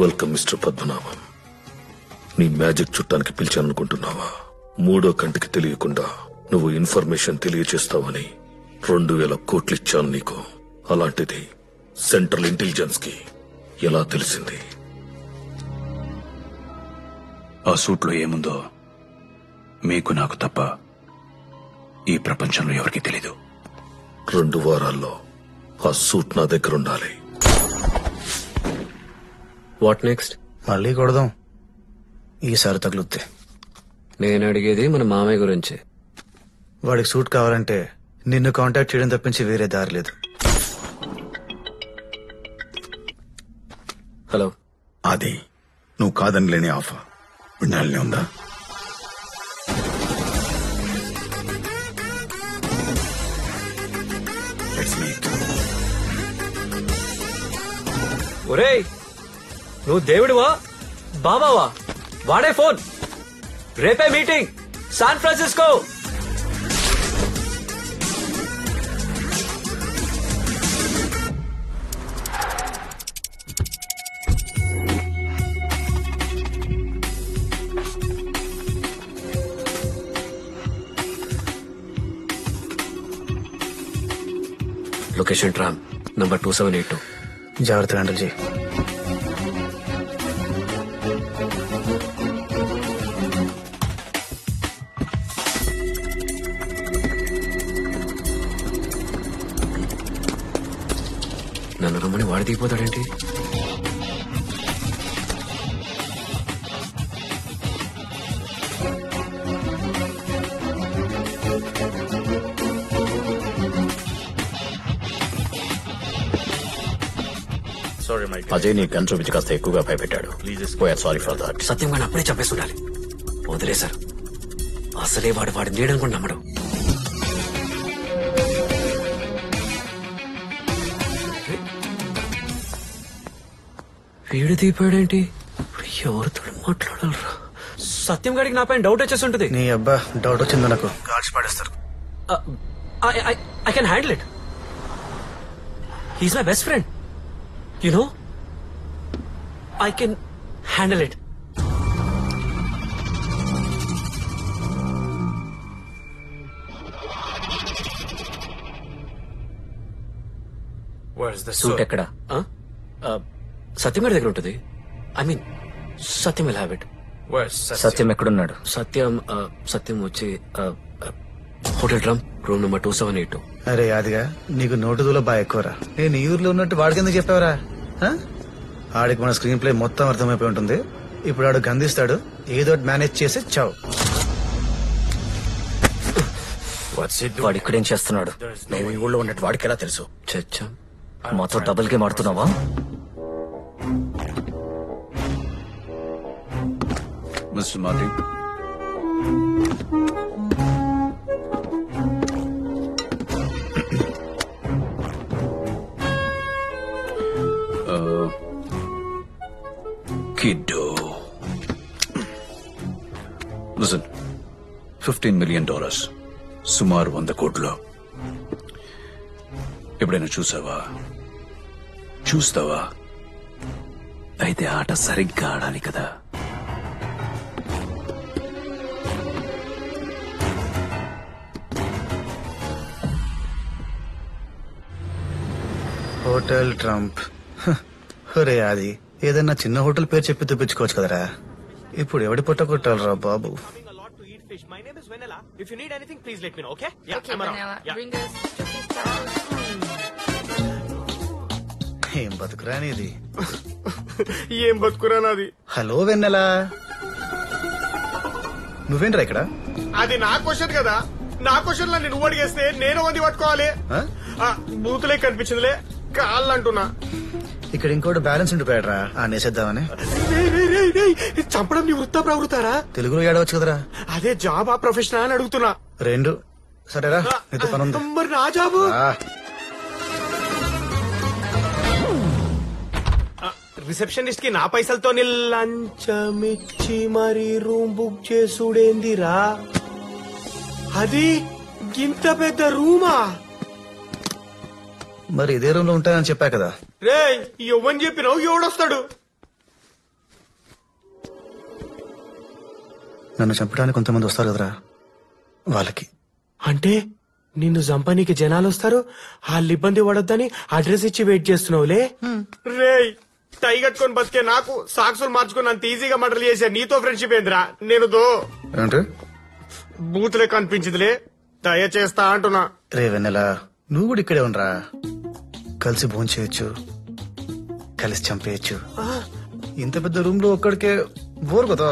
Welcome mister Padmanabham. నీ magic చుట్టానికి పిలిచాననుకుంటున్నావా? మూడో కంటికి తెలియకుండా నువ్వు ఇన్ఫర్మేషన్ తెలియచేస్తావని 2000 కోట్లు ఇచ్చాను నీకు. అలాంటిది సెంట్రల్ ఇంటెలిజెన్స్ కి ఎలా తెలిసింది? ఆ సూట్లో ఏముందో మీకు నాకు తప్ప ఈ ప్రపంచంలో ఎవరికీ తెలీదు. 2 వారాల్లో ఆ సూట్ నా దగ్గర ఉండాలి. What next? మళ్ళీ కొడదాం, ఈసారి తగులుద్ది. నేను అడిగేది మన మామయ్య గురించి. వాడికి సూట్ కావాలంటే నిన్ను కాంటాక్ట్ చేయడం తప్పించి వేరే దారి లేదు. హలో, అది నువ్వు కాదని లేని ఆఫర్ వినాలని ఉందా? ఒరేయ్ నువ్వు దేవుడివా బాబావా? వాడే ఫోన్. రేపే meeting San Francisco. Location tram number 2782. జాగ్రత్త హ్యాండిల్ చేయి. నన్ను రమ్మని వాడి దిగిపోతాడేంటి? అజయ్ నీ గన్ చూపించి కాస్త ఎక్కువగా భయపెట్టాడు. Sorry for that. సత్యం గాని అప్పుడే చెప్పేసి ఉండాలి. వదిలేశారు. అసలే వాడిని లేడని కూడా నమ్మడు. వీడు దీపాడేంటి? ఎవరితో మాట్లాడాలరా? సత్యం గారికి నా పైన డౌట్ వచ్చేసి ఉంటుంది. నీ అబ్బా డౌట్ వచ్చిందో నాకు కాల్చి పాడేస్తారు. I can handle it. He's my best friend. You know, I can handle it. Where's the suit ఎక్కడ? సత్యం గారి దగ్గర ఉంటుంది. I mean Satyam will have it. Satyam ఎక్కడున్నాడు? సత్యం వచ్చి హోటల్ డ్రమ్ రూమ్ నెంబర్ 2782. అరే అదిగా నీకు నోటు దూల బాగా ఎక్కువరా. నేను ఈ ఊర్లో ఉన్నట్టు వాడికి ఎందుకు చెప్పావరా? ఆడికి మన స్క్రీన్ ప్లే మొత్తం అర్థమైపోయి ఉంటుంది. ఇప్పుడు ఆడు గందిస్తాడు, ఏదో మేనేజ్ చేసి చావు. వాడు ఇక్కడేం చేస్తున్నాడు? నేను ఈ ఊళ్ళో ఉన్నట్టు వాడికి ఎలా తెలుసు? చచ్చా, మాతో డబుల్ గేమ్ ఆడుతున్నావా? Mister Martin, Kiddo. Listen, $15 million. సుమారు 100 కోట్లు. ఎప్పుడైనా చూస్తావా? అయితే ఆట సరిగ్గా ఆడాలి కదా. Hotel Trump. ఒరే అది ఏదన్నా చిన్న హోటల్ పేరు చెప్పి తెప్పించుకోవచ్చు కదరా. ఇప్పుడు ఎవడి పొట్ట కొట్టాలరా బాబు? ఏం బతుకురా నీది? ఏం బతుకురా నాది? హలో వెన్నెలా, నువ్వేంట్రా ఇక్కడ? అది నా క్వశ్చన్ కదా. నా క్వశ్చన్ లో నువ్వు అడిగేస్తే నేను వంది పట్టుకోవాలి. బూతులే కనిపించిందిలే, కాళ్ళు అంటున్నా. ఇక్కడ ఇంకోటి బ్యాలెన్స్ ఉండిపోయాడరా, ఆ నేసేద్దామని. చంపడం నీ వృత్తా ప్రవృత్తారా? తెలుగులో ఏడవచ్చు కదరా. అదే జాబా ప్రొఫెషనా అని అడుగుతున్నా. 2. సరేరా, నీతో పని ఉంది. మరి నా జాబు? రిసెప్షనిస్ట్ కి నా పైసలతో లంచమిచ్చి మరి రూమ్ బుక్ చేసుడేందిరా? అది ఇంత పెద్ద రూమా? మరి ఇదే రూమ్ లో ఉంటానని చెప్పా కదా. రే ఇవ్వని చెప్పినావు, ఎవడొస్తాడు? నన్ను చంపడానికి కొంతమంది వస్తారు కదరా, వాళ్ళకి. అంటే నిన్ను చంపనీకి జనాలు వస్తారు, వాళ్ళు ఇబ్బంది పడొద్దని అడ్రస్ ఇచ్చి వెయిట్ చేస్తున్నావులే. రేయ్, టై కట్టుకొని బతికే నాకు సాక్సులు మార్చుకుని అంత ఈజీగా మర్డర్ చేసా నీతో ఫ్రెండ్షిప్ ఏందిరా? నేను ఏంటి బూతులే కనిపించిందిలే, దయ చేస్తా అంటున్నా. రే వెన్నెలా, నువ్వు కూడా ఇక్కడే ఉండరా. కలిసి భోజనం చేయొచ్చు, కలిసి చంపేయచ్చు. ఇంత పెద్ద రూమ్ లో ఒక్కడికే బోర్ కదా.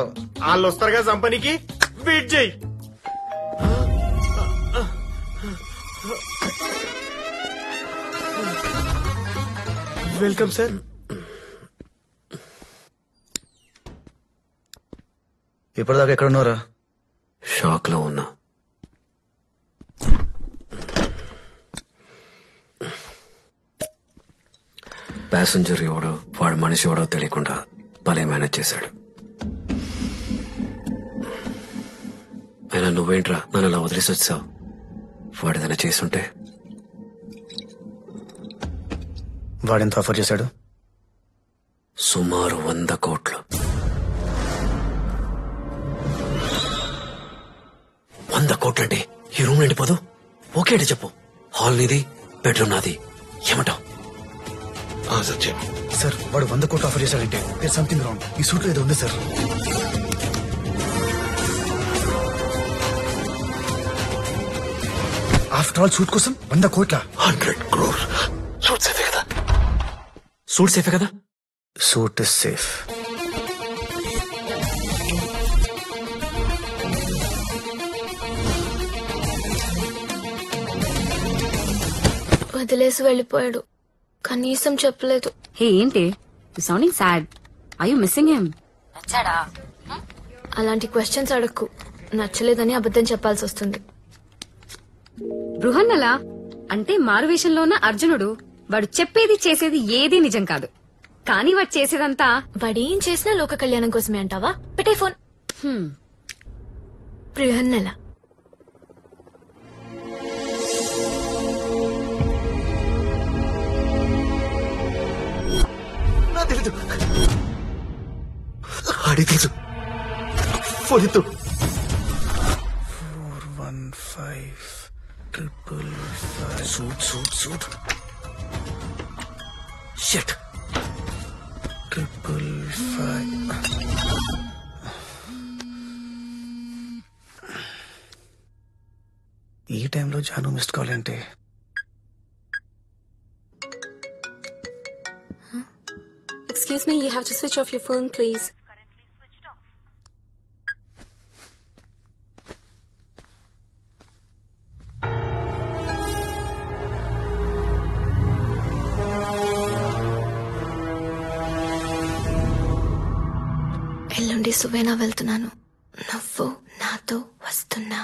వాళ్ళు వస్తారుగా చంపనీకి, వెయిట్ చేయి. Welcome sir. ఇప్పటిదాకా ఎక్కడ ఉన్నారా? షాక్ లో ఉన్నా. ప్యాసింజర్ ఎవడో వాడు మనిషి ఎవడో తెలియకుండా భలే మేనేజ్ చేశాడు. అయినా నువ్వేంట్రా నన్ను అలా వదిలేసి వచ్చావు? వాడేదైనా చేసుంటే. వాడెంత ఆఫర్ చేశాడు? సుమారు 100 కోట్లు. 100 కోట్లంటే ఈ రూమ్ నిండిపోదు. ఓకే అంటే చెప్పు. హాల్ నీది, బెడ్రూమ్ నాది, ఏమంటావు? సత్యం సార్, వాడు 100 కోట్లు ఆఫర్ చేశాడంటే సంథింగ్ రాంగ్. ఈ సూట్ లో ఏదో ఉంది సార్. ఆఫ్టర్ ఆల్ సూట్ కోసం 100 కోట్ల? 100 crores. సూట్ సేఫే కదా? సూట్ సేఫే కదా? Suit is safe. వదిలేసి వెళ్ళిపోయాడు, కనీసం చెప్పలేదు. హే ఏంటి sounding sad? Are you missing him? నచ్చాడా? అలాంటి క్వశ్చన్స్ అడక్కు. నచ్చలేదని అబద్ధం చెప్పాల్సి వస్తుంది. బృహన్నలా అంటే మారువేషంలో ఉన్న అర్జునుడు. వాడు చెప్పేది చేసేది ఏదీ నిజం కాదు, కానీ వాడు చేసేదంతా వాడేం చేసినా లోక కళ్యాణం కోసమే అంటావా? పెట్టే ఫోన్. బృహన్నల తెలీదు. ఆడి తెలుసు. ఫోన్ ఎత్తు. 41555. Suit suit suit. షట్. 555. ఈ టైంలో జాను మిస్డ్ కాల్ అంటే? Excuse me, you have to switch off your phone, please. ఎల్లుండి సువేనా వెళ్తున్నాను. నువ్వు నాతో వస్తున్నా?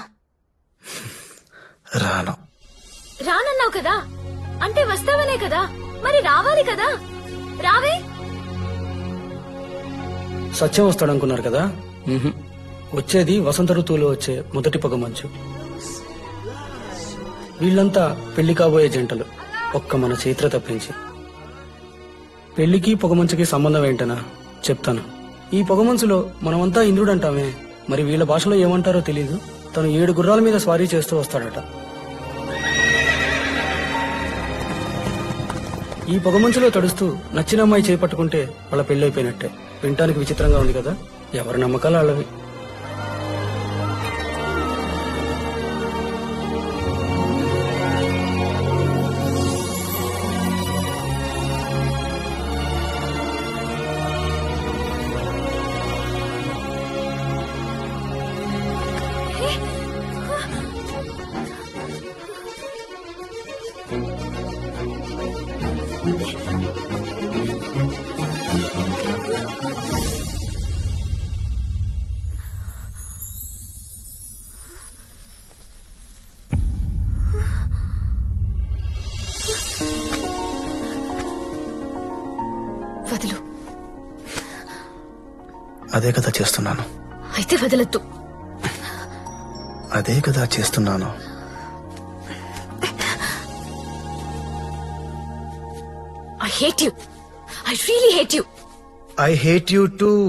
రాను. రానన్నావు కదా, అంటే వస్తావనే కదా, మరి రావాలి కదా. రావే. సత్యం వస్తాడనుకున్నారు కదా, వచ్చేది వసంత ఋతువులో వచ్చే మొదటి పొగ మంచు. వీళ్ళంతా పెళ్లి కాబోయే జంటలు, ఒక్క మన చైత్ర తప్పించి. పెళ్లికి పొగమంచుకి సంబంధం ఏంటనా చెప్తాను. ఈ పొగమంచులో మనమంతా ఇంద్రుడంటామే, మరి వీళ్ళ భాషలో ఏమంటారో తెలీదు. తను 7 గుర్రాల మీద స్వారీ చేస్తూ వస్తాడట. ఈ పొగమంచులో తడుస్తూ నచ్చిన అమ్మాయి చేపట్టుకుంటే వాళ్ళ పెళ్లైపోయినట్టే. వినటానికి విచిత్రంగా ఉంది కదా, ఎవరి నమ్మకాలు వాళ్ళవి. వదులు. అదే కదా చేస్తున్నాను. అయితే వదలొద్దు. అదే కదా చేస్తున్నాను. I hate you. I really hate you. I hate you too.